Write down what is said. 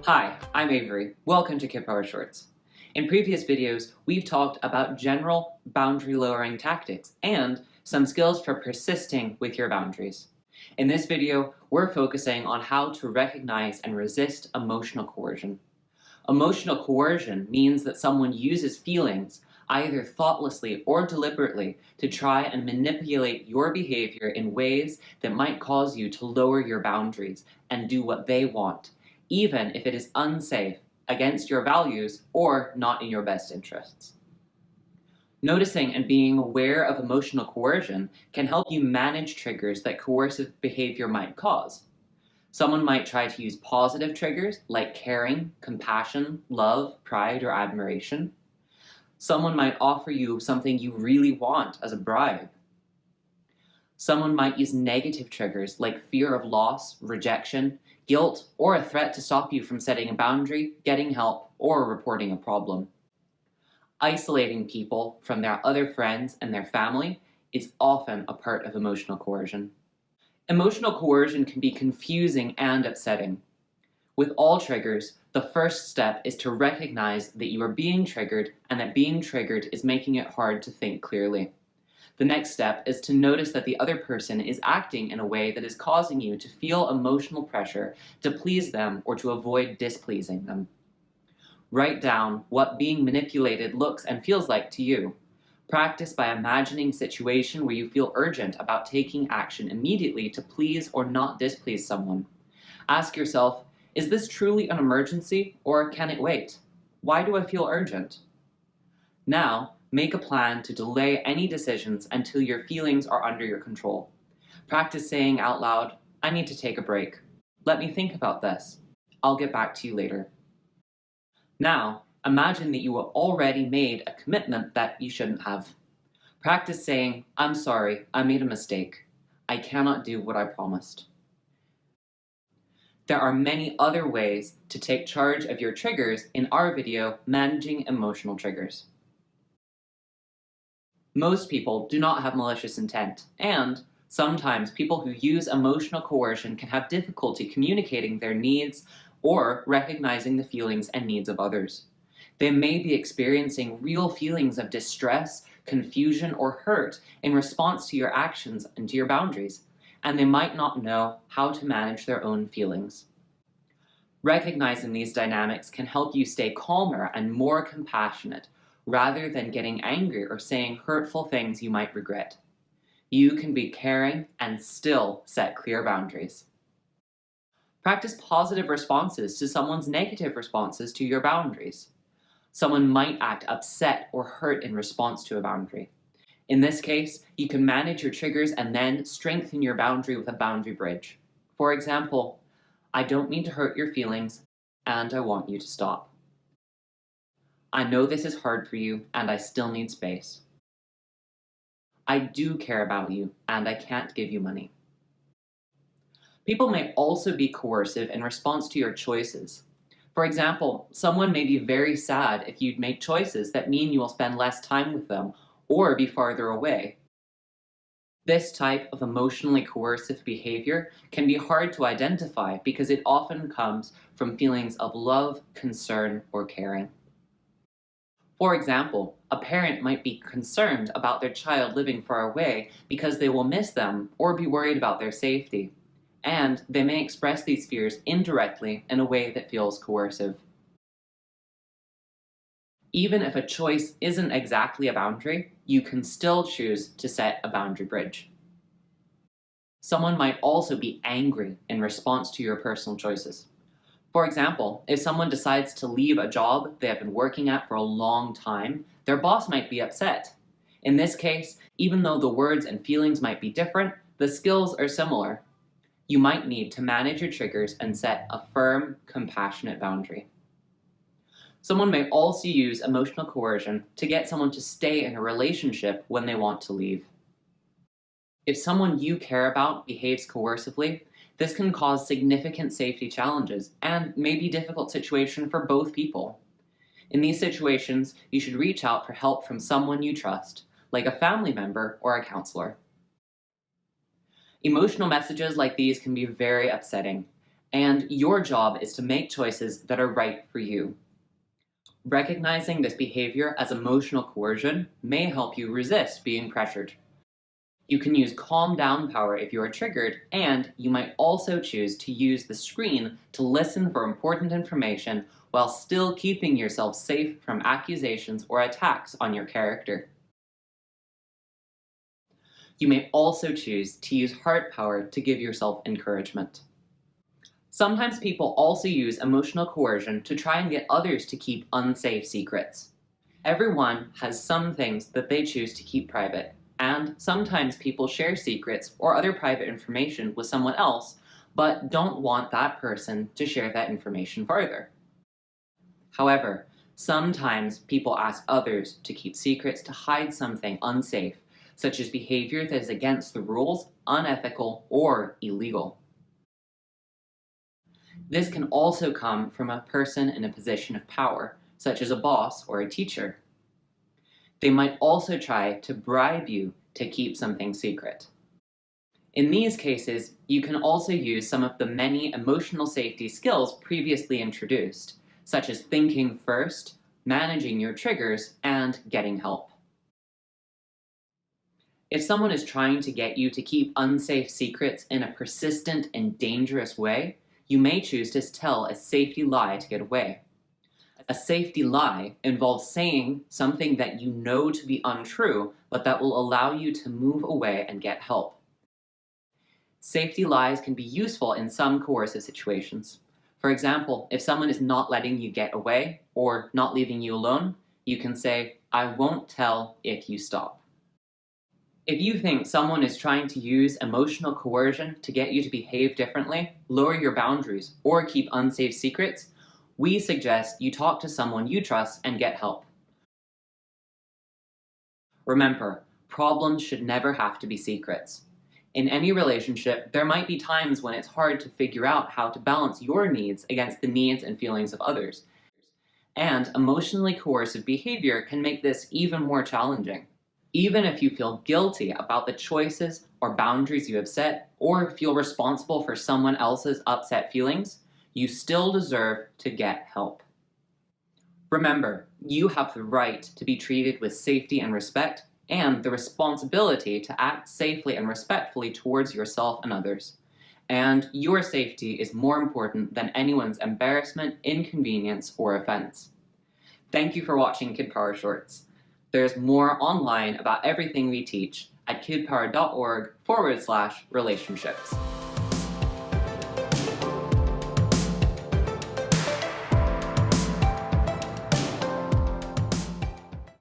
Hi, I'm Avery. Welcome to Kidpower Shorts. In previous videos, we've talked about general boundary-lowering tactics and some skills for persisting with your boundaries. In this video, we're focusing on how to recognize and resist emotional coercion. Emotional coercion means that someone uses feelings, either thoughtlessly or deliberately, to try and manipulate your behavior in ways that might cause you to lower your boundaries and do what they want, even if it is unsafe, against your values, or not in your best interests. Noticing and being aware of emotional coercion can help you manage triggers that coercive behavior might cause. Someone might try to use positive triggers like caring, compassion, love, pride, or admiration. Someone might offer you something you really want as a bribe. Someone might use negative triggers like fear of loss, rejection, guilt, or a threat to stop you from setting a boundary, getting help, or reporting a problem. Isolating people from their other friends and their family is often a part of emotional coercion. Emotional coercion can be confusing and upsetting. With all triggers, the first step is to recognize that you are being triggered and that being triggered is making it hard to think clearly. The next step is to notice that the other person is acting in a way that is causing you to feel emotional pressure to please them or to avoid displeasing them. Write down what being manipulated looks and feels like to you. Practice by imagining a situation where you feel urgent about taking action immediately to please or not displease someone. Ask yourself, is this truly an emergency or can it wait? Why do I feel urgent? Now, make a plan to delay any decisions until your feelings are under your control. Practice saying out loud, I need to take a break. Let me think about this. I'll get back to you later. Now, imagine that you have already made a commitment that you shouldn't have. Practice saying, I'm sorry, I made a mistake. I cannot do what I promised. There are many other ways to take charge of your triggers in our video, Managing Emotional Triggers. Most people do not have malicious intent, and sometimes people who use emotional coercion can have difficulty communicating their needs or recognizing the feelings and needs of others. They may be experiencing real feelings of distress, confusion, or hurt in response to your actions and to your boundaries, and they might not know how to manage their own feelings. Recognizing these dynamics can help you stay calmer and more compassionate, rather than getting angry or saying hurtful things you might regret. You can be caring and still set clear boundaries. Practice positive responses to someone's negative responses to your boundaries. Someone might act upset or hurt in response to a boundary. In this case, you can manage your triggers and then strengthen your boundary with a boundary bridge. For example, I don't mean to hurt your feelings, and I want you to stop. I know this is hard for you, and I still need space. I do care about you, and I can't give you money. People may also be coercive in response to your choices. For example, someone may be very sad if you make choices that mean you will spend less time with them or be farther away. This type of emotionally coercive behavior can be hard to identify because it often comes from feelings of love, concern, or caring. For example, a parent might be concerned about their child living far away because they will miss them or be worried about their safety, and they may express these fears indirectly in a way that feels coercive. Even if a choice isn't exactly a boundary, you can still choose to set a boundary bridge. Someone might also be angry in response to your personal choices. For example, if someone decides to leave a job they have been working at for a long time, their boss might be upset. In this case, even though the words and feelings might be different, the skills are similar. You might need to manage your triggers and set a firm, compassionate boundary. Someone may also use emotional coercion to get someone to stay in a relationship when they want to leave. If someone you care about behaves coercively, this can cause significant safety challenges and may be a difficult situation for both people. In these situations, you should reach out for help from someone you trust, like a family member or a counselor. Emotional messages like these can be very upsetting, and your job is to make choices that are right for you. Recognizing this behavior as emotional coercion may help you resist being pressured. You can use calm down power if you are triggered, and you might also choose to use the screen to listen for important information while still keeping yourself safe from accusations or attacks on your character. You may also choose to use heart power to give yourself encouragement. Sometimes people also use emotional coercion to try and get others to keep unsafe secrets. Everyone has some things that they choose to keep private, and sometimes people share secrets or other private information with someone else, but don't want that person to share that information further. However, sometimes people ask others to keep secrets to hide something unsafe, such as behavior that is against the rules, unethical, or illegal. This can also come from a person in a position of power, such as a boss or a teacher. They might also try to bribe you to keep something secret. In these cases, you can also use some of the many emotional safety skills previously introduced, such as thinking first, managing your triggers, and getting help. If someone is trying to get you to keep unsafe secrets in a persistent and dangerous way, you may choose to tell a safety lie to get away. A safety lie involves saying something that you know to be untrue, but that will allow you to move away and get help. Safety lies can be useful in some coercive situations. For example, if someone is not letting you get away or not leaving you alone, you can say, "I won't tell if you stop." If you think someone is trying to use emotional coercion to get you to behave differently, lower your boundaries, or keep unsafe secrets, we suggest you talk to someone you trust and get help. Remember, problems should never have to be secrets. In any relationship, there might be times when it's hard to figure out how to balance your needs against the needs and feelings of others. And emotionally coercive behavior can make this even more challenging. Even if you feel guilty about the choices or boundaries you have set, or feel responsible for someone else's upset feelings, you still deserve to get help. Remember, you have the right to be treated with safety and respect, and the responsibility to act safely and respectfully towards yourself and others. And your safety is more important than anyone's embarrassment, inconvenience, or offense. Thank you for watching Kidpower Shorts. There's more online about everything we teach at kidpower.org/relationships.